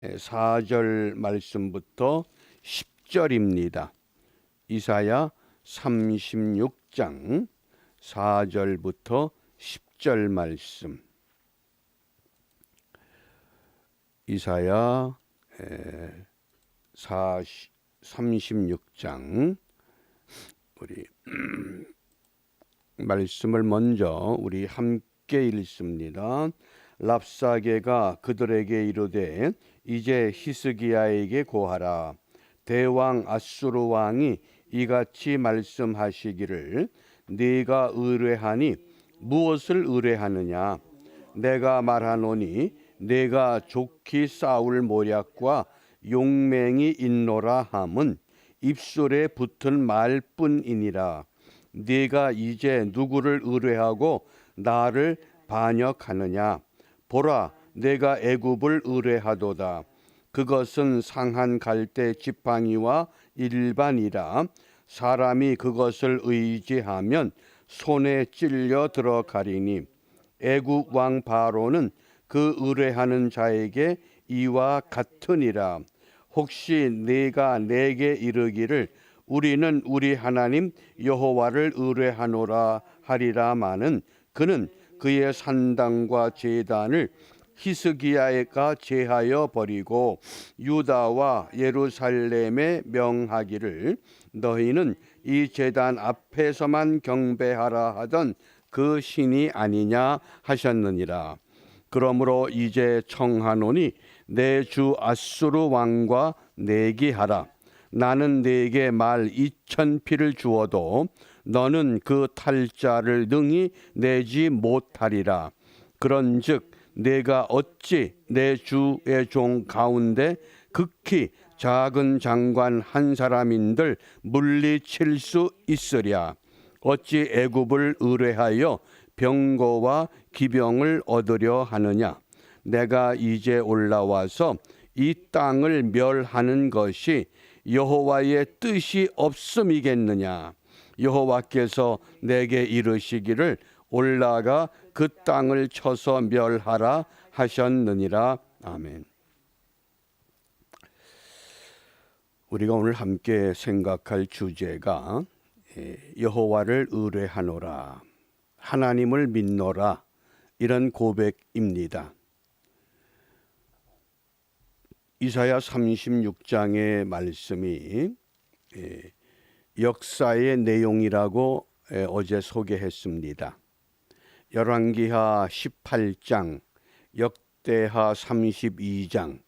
4절 말씀부터 10절입니다. 이사야 36장 4절부터 10절 말씀. 이사야 36장 우리 말씀을 먼저 우리 함께 읽습니다. 랍사게가 그들에게 이르되 이제 히스기야에게 고하라. 대왕 아수르 왕이 이같이 말씀하시기를 네가 의뢰하니 무엇을 의뢰하느냐? 내가 말하노니 내가 좋게 싸울 모략과 용맹이 있노라 함은 입술에 붙은 말뿐이니라. 네가 이제 누구를 의뢰하고 나를 반역하느냐? 보라, 내가 애굽을 의뢰하도다. 그것은 상한 갈대 지팡이와 일반이라. 사람이 그것을 의지하면 손에 찔려 들어가리니 애굽 왕 바로는 그 의뢰하는 자에게 이와 같으니라. 혹시 네가 내게 이르기를 우리는 우리 하나님 여호와를 의뢰하노라 하리라마는 그는 그의 산당과 제단을 히스기야가 제하여 버리고 유다와 예루살렘에 명하기를 너희는 이 제단 앞에서만 경배하라 하던 그 신이 아니냐 하셨느니라. 그러므로 이제 청하노니 내 주 아수르 왕과 내기하라. 나는 네게 말 2,000피를 주어도 너는 그 탈자를 능히 내지 못하리라. 그런즉 내가 어찌 내 주의 종 가운데 극히 작은 장관 한 사람인들 물리칠 수 있으랴. 어찌 애굽을 의뢰하여 병거와 기병을 얻으려 하느냐? 내가 이제 올라와서 이 땅을 멸하는 것이 여호와의 뜻이 없음이겠느냐? 여호와께서 내게 이르시기를 올라가 그 땅을 쳐서 멸하라 하셨느니라. 아멘. 우리가 오늘 함께 생각할 주제가 여호와를 의뢰하노라, 하나님을 믿노라, 이런 고백입니다. 이사야 36장의 말씀이 역사의 내용이라고 어제 소개했습니다. 열왕기하 18장, 역대하 32장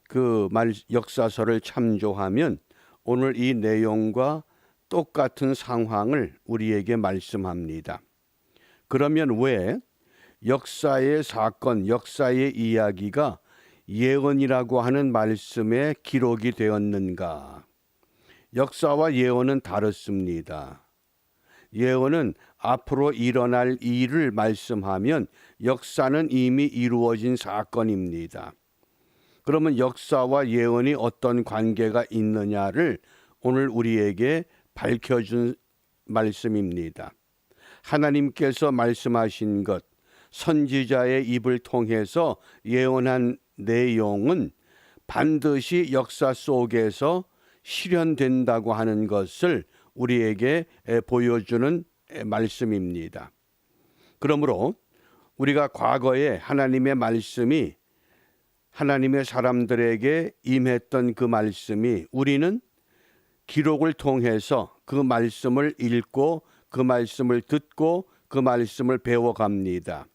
그 역사서를 참조하면 오늘 이 내용과 똑같은 상황을 우리에게 말씀합니다. 그러면 왜 역사의 사건, 역사의 이야기가 예언이라고 하는 말씀에 기록이 되었는가? 역사와 예언은 다릅니다. 예언은 앞으로 일어날 일을 말씀하면 역사는 이미 이루어진 사건입니다. 그러면 역사와 예언이 어떤 관계가 있느냐를 오늘 우리에게 밝혀준 말씀입니다. 하나님께서 말씀하신 것, 선지자의 입을 통해서 예언한 내용은 반드시 역사 속에서 실현된다고 하는 것을 우리에게 보여주는 말씀입니다. 그러므로 우리가 과거에 하나님의 말씀이 하나님의 사람들에게 임했던 그 말씀이 우리는 기록을 통해서 그 말씀을 읽고 그 말씀을 듣고 그 말씀을 배워갑니다.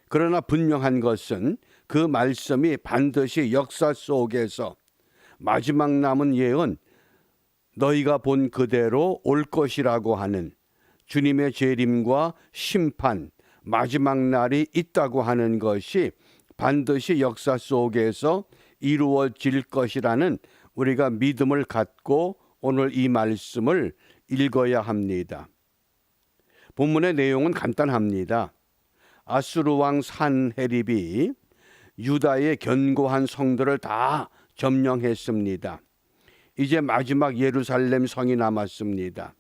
그러나 분명한 것은 그 말씀이 반드시 역사 속에서 마지막 남은 예언, 너희가 본 그대로 올 것이라고 하는 주님의 재림과 심판, 마지막 날이 있다고 하는 것이 반드시 역사 속에서 이루어질 것이라는 우리가 믿음을 갖고 오늘 이 말씀을 읽어야 합니다. 본문의 내용은 간단합니다. 아수르 왕 산헤립이 유다의 견고한 성들을 다 점령했습니다. 이제 마지막 예루살렘 성이 남았습니다.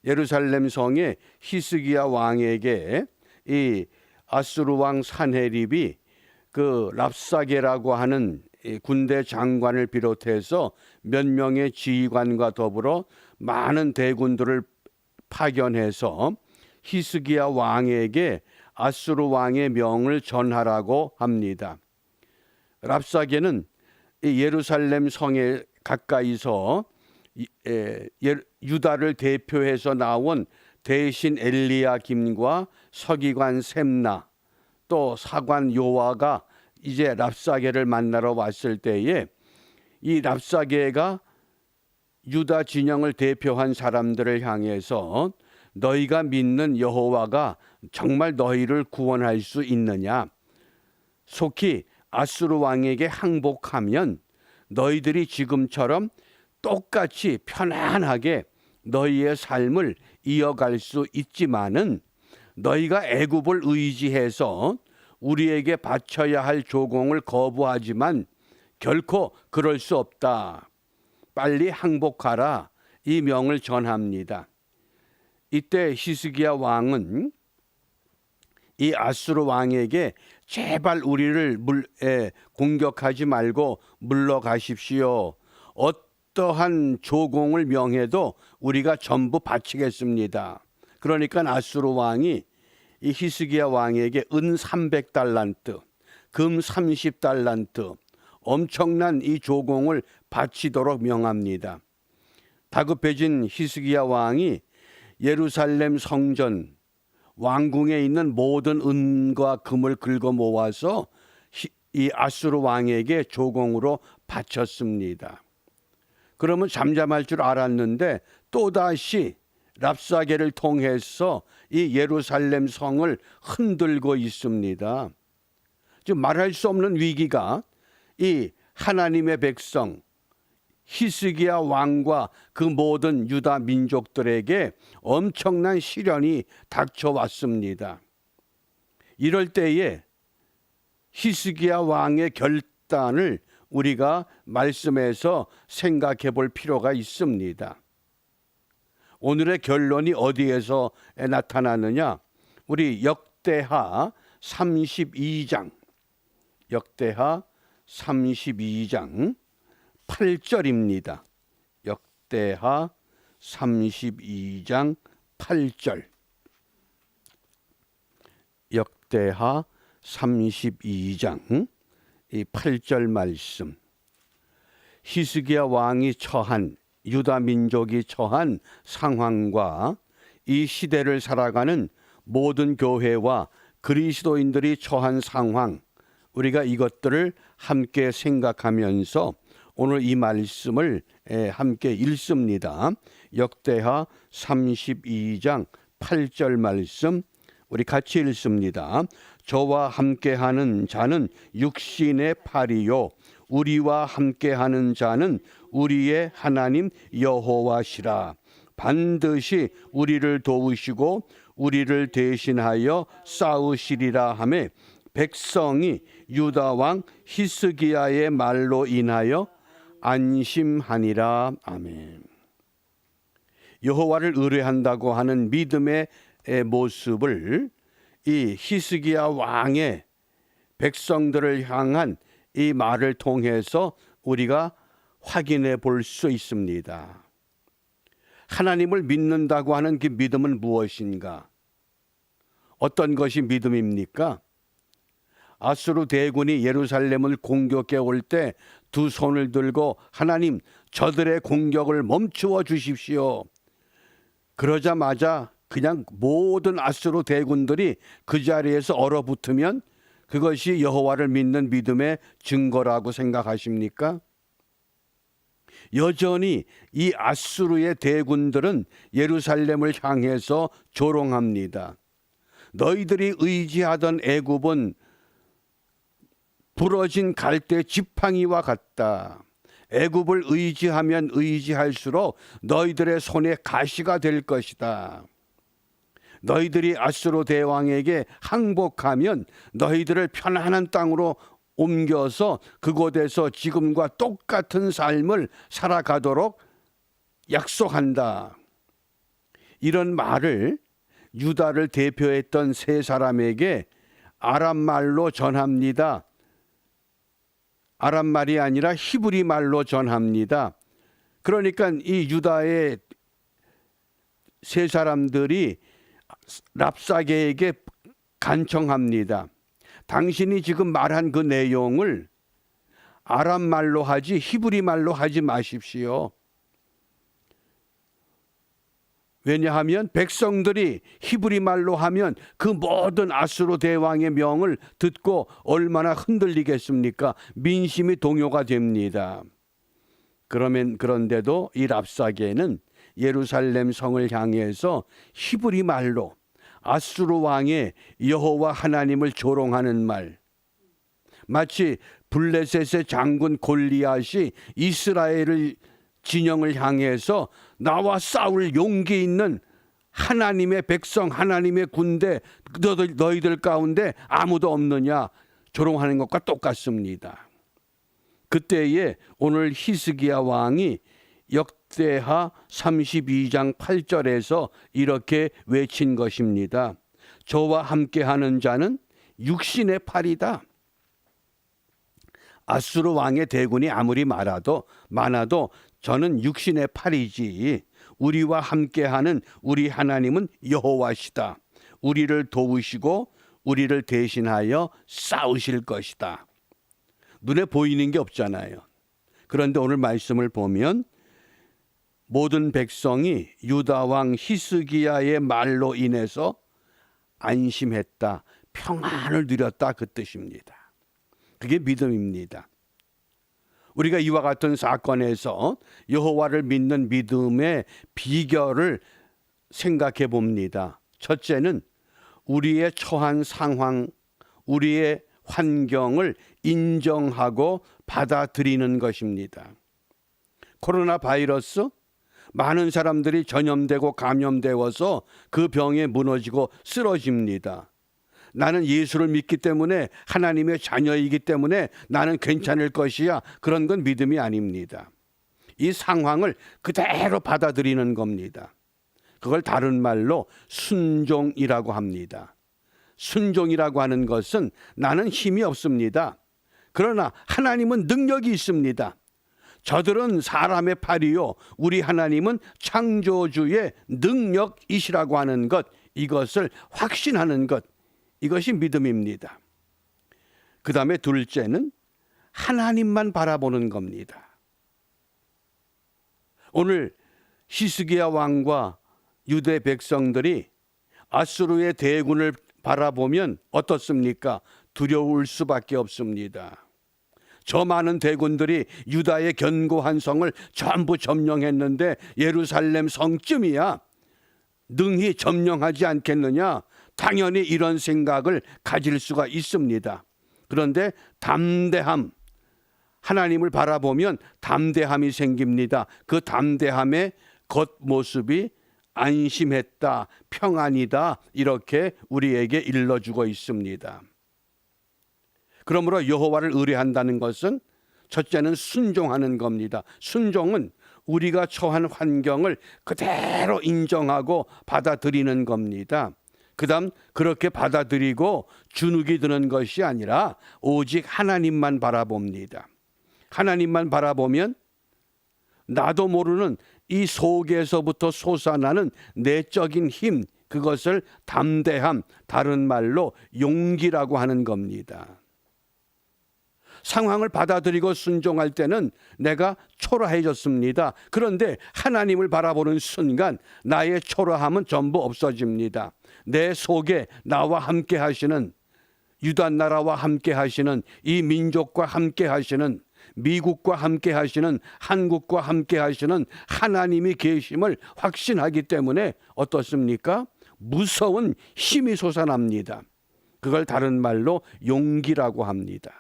예루살렘 성에 히스기야 왕에게 이 아수르 왕 산헤립이 그 랍사게라고 하는 군대 장관을 비롯해서 몇 명의 지휘관과 더불어 많은 대군들을 파견해서 히스기야 왕에게 아수르 왕의 명을 전하라고 합니다. 랍사게는 예루살렘 성에 가까이서 유다를 대표해서 나온 대신 엘리야김과 서기관 셈나 또 사관 요아가 이제 랍사게를 만나러 왔을 때에 이 랍사게가 유다 진영을 대표한 사람들을 향해서 너희가 믿는 여호와가 정말 너희를 구원할 수 있느냐? 속히 아수르 왕에게 항복하면 너희들이 지금처럼 똑같이 편안하게 너희의 삶을 이어갈 수 있지만은 너희가 애굽을 의지해서 우리에게 바쳐야 할 조공을 거부하지만 결코 그럴 수 없다. 빨리 항복하라. 이 명을 전합니다. 이때 히스기야 왕은 이 아수르 왕에게 제발 우리를 공격하지 말고 물러가십시오. 어떠한 조공을 명해도 우리가 전부 바치겠습니다. 그러니까 아수르 왕이 이 히스기야 왕에게 은 300달란트, 금 30달란트, 엄청난 이 조공을 바치도록 명합니다. 다급해진 히스기야 왕이 예루살렘 성전 왕궁에 있는 모든 은과 금을 긁어 모아서 이 아수르 왕에게 조공으로 바쳤습니다. 그러면 잠잠할 줄 알았는데 또다시 랍사게를 통해서 이 예루살렘 성을 흔들고 있습니다. 즉 말할 수 없는 위기가 이 하나님의 백성 히스기야 왕과 그 모든 유다 민족들에게 엄청난 시련이 닥쳐왔습니다. 이럴 때에 히스기야 왕의 결단을 우리가 말씀에서 생각해 볼 필요가 있습니다. 오늘의 결론이 어디에서 나타나느냐? 우리 역대하 32장 8절입니다. 역대하 32장 8절. 역대하 32장 이 8절 말씀. 히스기야 왕이 처한 유다 민족이 처한 상황과 이 시대를 살아가는 모든 교회와 그리스도인들이 처한 상황, 우리가 이것들을 함께 생각하면서 오늘 이 말씀을 함께 읽습니다. 역대하 32장 8절 말씀 우리 같이 읽습니다. 저와 함께하는 자는 육신의 팔이요 우리와 함께하는 자는 우리의 하나님 여호와시라. 반드시 우리를 도우시고 우리를 대신하여 싸우시리라 하매 백성이 유다 왕 히스기야의 말로 인하여 안심하니라. 아멘. 여호와를 의뢰한다고 하는 믿음의 모습을 이 히스기야 왕의 백성들을 향한 이 말을 통해서 우리가 확인해 볼 수 있습니다. 하나님을 믿는다고 하는 그 믿음은 무엇인가? 어떤 것이 믿음입니까? 아수르 대군이 예루살렘을 공격해 올 때 두 손을 들고 하나님 저들의 공격을 멈추어 주십시오. 그러자마자 그냥 모든 아수르 대군들이 그 자리에서 얼어붙으면 그것이 여호와를 믿는 믿음의 증거라고 생각하십니까? 여전히 이 아수르의 대군들은 예루살렘을 향해서 조롱합니다. 너희들이 의지하던 애굽은 부러진 갈대 지팡이와 같다. 애굽을 의지하면 의지할수록 너희들의 손에 가시가 될 것이다. 너희들이 아수르 대왕에게 항복하면 너희들을 편안한 땅으로 옮겨서 그곳에서 지금과 똑같은 삶을 살아가도록 약속한다. 이런 말을 유다를 대표했던 세 사람에게 아람 말로 전합니다. 아람 말이 아니라 히브리 말로 전합니다. 그러니까 이 유다의 세 사람들이 랍사게에게 간청합니다. 당신이 지금 말한 그 내용을 아람 말로 하지 히브리 말로 하지 마십시오. 왜냐하면 백성들이 히브리 말로 하면 그 모든 아수르 대왕의 명을 듣고 얼마나 흔들리겠습니까? 민심이 동요가 됩니다. 그런데도 이 랍사게는 예루살렘 성을 향해서 히브리 말로 아수르 왕의 여호와 하나님을 조롱하는 말, 마치 블레셋의 장군 골리앗이 이스라엘을 진영을 향해서 나와 싸울 용기 있는 하나님의 백성, 하나님의 군대, 너희들 가운데 아무도 없느냐 조롱하는 것과 똑같습니다. 그때에 오늘 히스기야 왕이 역대하 32장 8절에서 이렇게 외친 것입니다. 저와 함께하는 자는 육신의 팔이다. 아수르 왕의 대군이 아무리 많아도 저는 육신의 팔이지. 우리와 함께하는 우리 하나님은 여호와시다. 우리를 도우시고 우리를 대신하여 싸우실 것이다. 눈에 보이는 게 없잖아요. 그런데 오늘 말씀을 보면 모든 백성이 유다 왕 히스기야의 말로 인해서 안심했다. 평안을 누렸다. 그 뜻입니다. 그게 믿음입니다. 우리가 이와 같은 사건에서 여호와를 믿는 믿음의 비결을 생각해 봅니다. 첫째는 우리의 처한 상황, 우리의 환경을 인정하고 받아들이는 것입니다. 코로나 바이러스, 많은 사람들이 전염되고 감염되어서 그 병에 무너지고 쓰러집니다. 나는 예수를 믿기 때문에 하나님의 자녀이기 때문에 나는 괜찮을 것이야. 그런 건 믿음이 아닙니다. 이 상황을 그대로 받아들이는 겁니다. 그걸 다른 말로 순종이라고 합니다. 순종이라고 하는 것은 나는 힘이 없습니다. 그러나 하나님은 능력이 있습니다. 저들은 사람의 팔이요 우리 하나님은 창조주의 능력이시라고 하는 것, 이것을 확신하는 것, 이것이 믿음입니다. 그 다음에 둘째는 하나님만 바라보는 겁니다. 오늘 히스기야 왕과 유대 백성들이 아수르의 대군을 바라보면 어떻습니까? 두려울 수밖에 없습니다. 저 많은 대군들이 유다의 견고한 성을 전부 점령했는데 예루살렘 성쯤이야 능히 점령하지 않겠느냐? 당연히 이런 생각을 가질 수가 있습니다. 그런데 담대함, 하나님을 바라보면 담대함이 생깁니다. 그 담대함의 겉모습이 안심했다, 평안이다, 이렇게 우리에게 일러주고 있습니다. 그러므로 여호와를 의뢰한다는 것은 첫째는 순종하는 겁니다. 순종은 우리가 처한 환경을 그대로 인정하고 받아들이는 겁니다. 그 다음 그렇게 받아들이고 주눅이 드는 것이 아니라 오직 하나님만 바라봅니다. 하나님만 바라보면 나도 모르는 이 속에서부터 솟아나는 내적인 힘, 그것을 담대함, 다른 말로 용기라고 하는 겁니다. 상황을 받아들이고 순종할 때는 내가 초라해졌습니다. 그런데 하나님을 바라보는 순간 나의 초라함은 전부 없어집니다. 내 속에 나와 함께 하시는, 유다 나라와 함께 하시는, 이 민족과 함께 하시는, 미국과 함께 하시는, 한국과 함께 하시는 하나님이 계심을 확신하기 때문에 어떻습니까? 무서운 힘이 솟아납니다. 그걸 다른 말로 용기라고 합니다.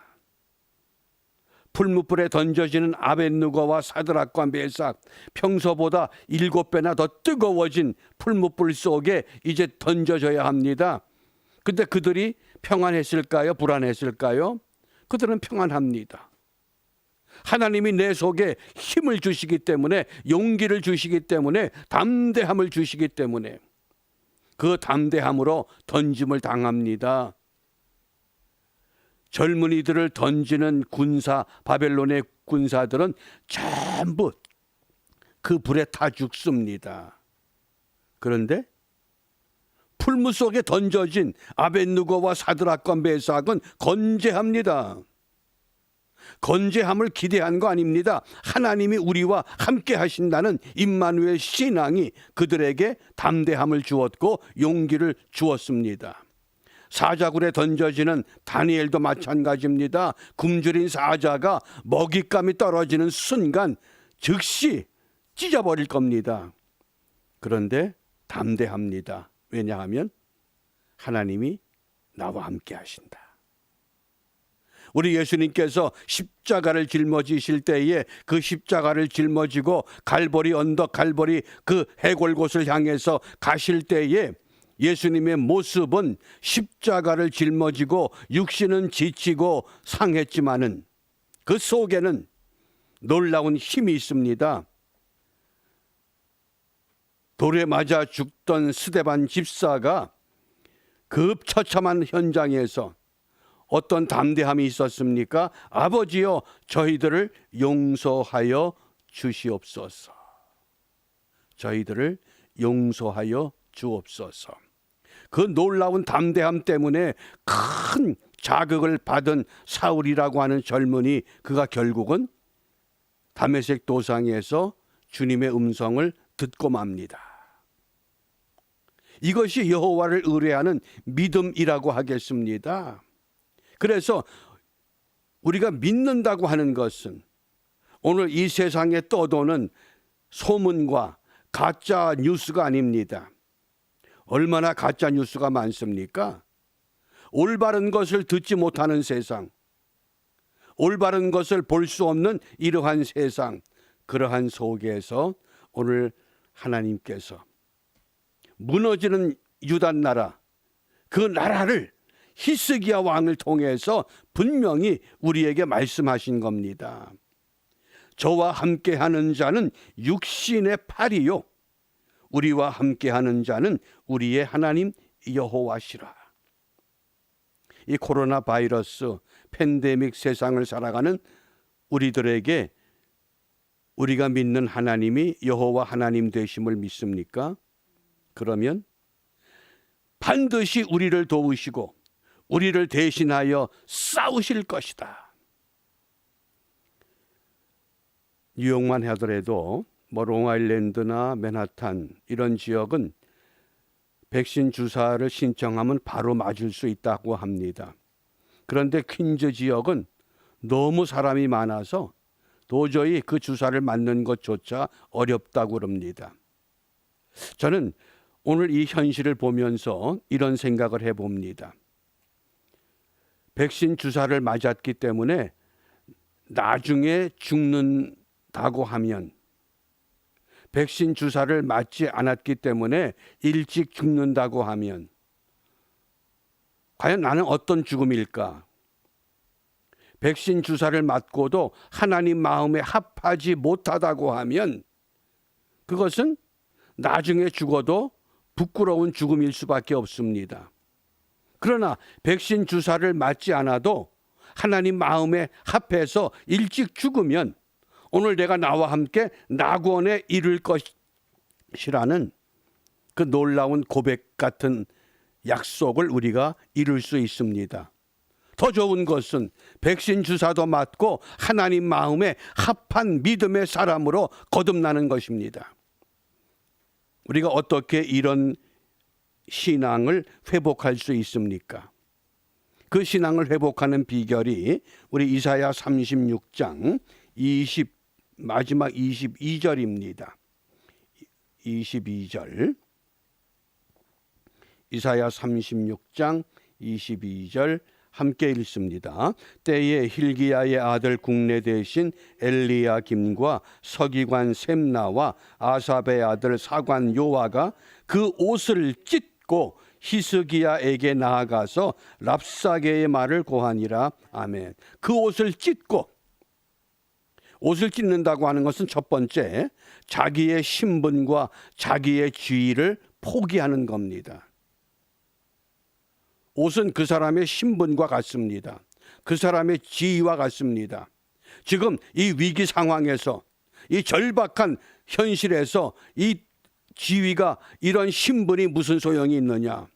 풀무불에 던져지는 아벳느고와 사드락과 메삭, 평소보다 7배나 더 뜨거워진 풀무불 속에 이제 던져져야 합니다. 근데 그들이 평안했을까요? 불안했을까요? 그들은 평안합니다. 하나님이 내 속에 힘을 주시기 때문에, 용기를 주시기 때문에, 담대함을 주시기 때문에 그 담대함으로 던짐을 당합니다. 젊은이들을 던지는 군사, 바벨론의 군사들은 전부 그 불에 타 죽습니다. 그런데 풀무 속에 던져진 아벳느고와 사드락과 메삭은 건재합니다. 건재함을 기대한 거 아닙니다. 하나님이 우리와 함께 하신다는 임마누엘 신앙이 그들에게 담대함을 주었고 용기를 주었습니다. 사자굴에 던져지는 다니엘도 마찬가지입니다. 굶주린 사자가 먹잇감이 떨어지는 순간 즉시 찢어버릴 겁니다. 그런데 담대합니다. 왜냐하면 하나님이 나와 함께 하신다. 우리 예수님께서 십자가를 짊어지실 때에 그 십자가를 짊어지고 갈보리 언덕, 갈보리 그 해골 곳을 향해서 가실 때에 예수님의 모습은 십자가를 짊어지고 육신은 지치고 상했지만은 그 속에는 놀라운 힘이 있습니다. 돌에 맞아 죽던 스데반 집사가 급처참한 현장에서 어떤 담대함이 있었습니까? 아버지여, 저희들을 용서하여 주시옵소서. 저희들을 용서하여 주옵소서. 그 놀라운 담대함 때문에 큰 자극을 받은 사울이라고 하는 젊은이, 그가 결국은 다메섹 도상에서 주님의 음성을 듣고 맙니다. 이것이 여호와를 의뢰하는 믿음이라고 하겠습니다. 그래서 우리가 믿는다고 하는 것은 오늘 이 세상에 떠도는 소문과 가짜 뉴스가 아닙니다. 얼마나 가짜 뉴스가 많습니까? 올바른 것을 듣지 못하는 세상, 올바른 것을 볼 수 없는 이러한 세상, 그러한 속에서 오늘 하나님께서 무너지는 유다 나라, 그 나라를 히스기야 왕을 통해서 분명히 우리에게 말씀하신 겁니다. 저와 함께하는 자는 육신의 팔이요, 우리와 함께하는 자는 우리의 하나님 여호와시라. 이 코로나 바이러스 팬데믹 세상을 살아가는 우리들에게 우리가 믿는 하나님이 여호와 하나님 되심을 믿습니까? 그러면 반드시 우리를 도우시고 우리를 대신하여 싸우실 것이다. 뉴욕만 하더라도 롱아일랜드나 맨하탄 이런 지역은 백신 주사를 신청하면 바로 맞을 수 있다고 합니다. 그런데 퀸즈 지역은 너무 사람이 많아서 도저히 그 주사를 맞는 것조차 어렵다고 합니다. 저는 오늘 이 현실을 보면서 이런 생각을 해봅니다. 백신 주사를 맞았기 때문에 나중에 죽는다고 하면, 백신 주사를 맞지 않았기 때문에 일찍 죽는다고 하면 과연 나는 어떤 죽음일까? 백신 주사를 맞고도 하나님 마음에 합하지 못하다고 하면 그것은 나중에 죽어도 부끄러운 죽음일 수밖에 없습니다. 그러나 백신 주사를 맞지 않아도 하나님 마음에 합해서 일찍 죽으면 오늘 내가 나와 함께 낙원에 이를 것이라는 그 놀라운 고백 같은 약속을 우리가 이룰 수 있습니다. 더 좋은 것은 백신 주사도 맞고 하나님 마음에 합한 믿음의 사람으로 거듭나는 것입니다. 우리가 어떻게 이런 신앙을 회복할 수 있습니까? 그 신앙을 회복하는 비결이 우리 이사야 36장 마지막 22절입니다. 22절. 이사야 36장 22절 함께 읽습니다. 때에 힐기야의 아들 국내 대신 엘리야김과 서기관 셈나와 아삽의 아들 사관 요아가 그 옷을 찢고 히스기야에게 나아가서 랍사게의 말을 고하니라. 아멘. 그 옷을 찢고, 옷을 찢는다고 하는 것은 첫 번째, 자기의 신분과 자기의 지위를 포기하는 겁니다. 옷은 그 사람의 신분과 같습니다. 그 사람의 지위와 같습니다. 지금 이 위기 상황에서, 이 절박한 현실에서 이 지위가, 이런 신분이 무슨 소용이 있느냐?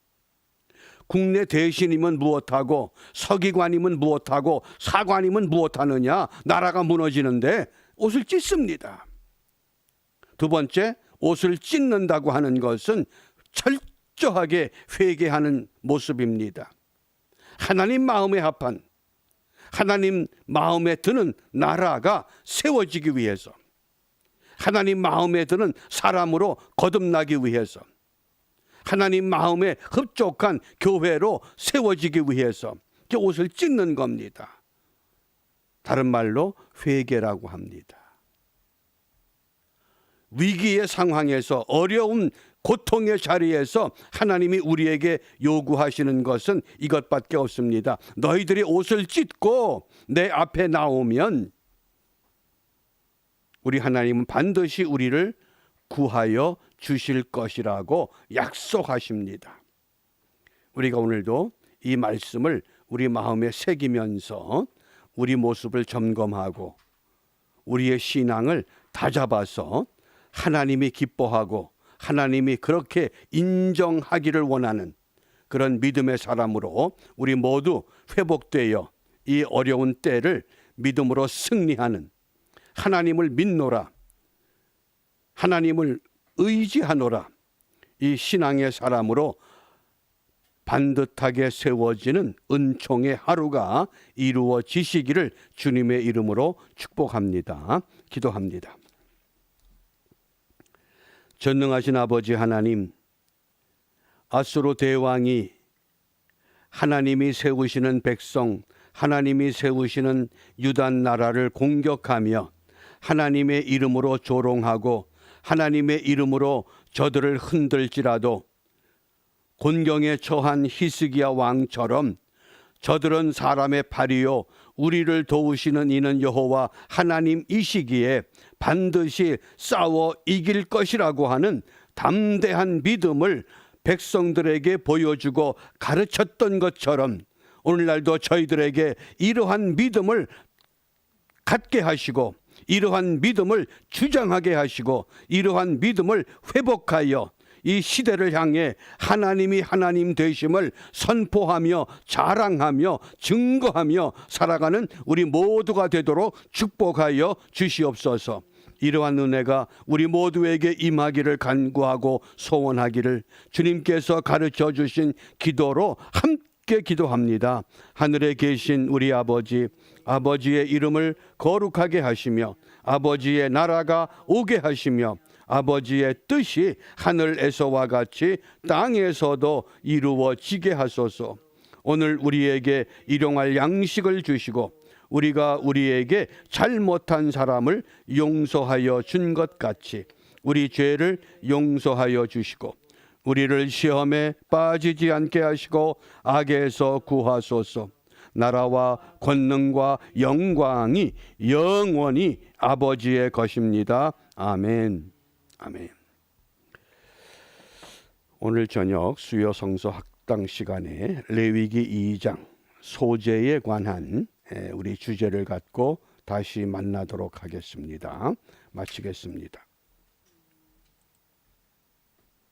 국내 대신이면 무엇하고, 서기관이면 무엇하고, 사관이면 무엇하느냐? 나라가 무너지는데 옷을 찢습니다. 두 번째, 옷을 찢는다고 하는 것은 철저하게 회개하는 모습입니다. 하나님 마음에 합한, 하나님 마음에 드는 나라가 세워지기 위해서, 하나님 마음에 드는 사람으로 거듭나기 위해서, 하나님 마음에 흡족한 교회로 세워지기 위해서 옷을 찢는 겁니다. 다른 말로 회개라고 합니다. 위기의 상황에서, 어려운 고통의 자리에서 하나님이 우리에게 요구하시는 것은 이것밖에 없습니다. 너희들이 옷을 찢고 내 앞에 나오면 우리 하나님은 반드시 우리를 구하여 주실 것이라고 약속하십니다. 우리가 오늘도 이 말씀을 우리 마음에 새기면서 우리 모습을 점검하고 우리의 신앙을 다잡아서 하나님이 기뻐하고 하나님이 그렇게 인정하기를 원하는 그런 믿음의 사람으로 우리 모두 회복되어 이 어려운 때를 믿음으로 승리하는, 하나님을 믿노라, 하나님을 의지하노라, 이 신앙의 사람으로 반듯하게 세워지는 은총의 하루가 이루어지시기를 주님의 이름으로 축복합니다. 기도합니다. 전능하신 아버지 하나님, 아수르 대왕이 하나님이 세우시는 백성, 하나님이 세우시는 유다 나라를 공격하며 하나님의 이름으로 조롱하고 하나님의 이름으로 저들을 흔들지라도 곤경에 처한 히스기야 왕처럼 저들은 사람의 팔이요 우리를 도우시는 이는 여호와 하나님이시기에 반드시 싸워 이길 것이라고 하는 담대한 믿음을 백성들에게 보여주고 가르쳤던 것처럼 오늘날도 저희들에게 이러한 믿음을 갖게 하시고 이러한 믿음을 주장하게 하시고 이러한 믿음을 회복하여 이 시대를 향해 하나님이 하나님 되심을 선포하며 자랑하며 증거하며 살아가는 우리 모두가 되도록 축복하여 주시옵소서. 이러한 은혜가 우리 모두에게 임하기를 간구하고 소원하기를 주님께서 가르쳐 주신 기도로 함께 기도합니다. 하늘에 계신 우리 아버지, 아버지의 이름을 거룩하게 하시며 아버지의 나라가 오게 하시며 아버지의 뜻이 하늘에서와 같이 땅에서도 이루어지게 하소서. 오늘 우리에게 일용할 양식을 주시고 우리가 우리에게 잘못한 사람을 용서하여 준 것 같이 우리 죄를 용서하여 주시고 우리를 시험에 빠지지 않게 하시고 악에서 구하소서. 나라와 권능과 영광이 영원히 아버지의 것입니다. 아멘. 아멘. 오늘 저녁 수요 성서 학당 시간에 레위기 2장 소재에 관한 우리 주제를 갖고 다시 만나도록 하겠습니다. 마치겠습니다.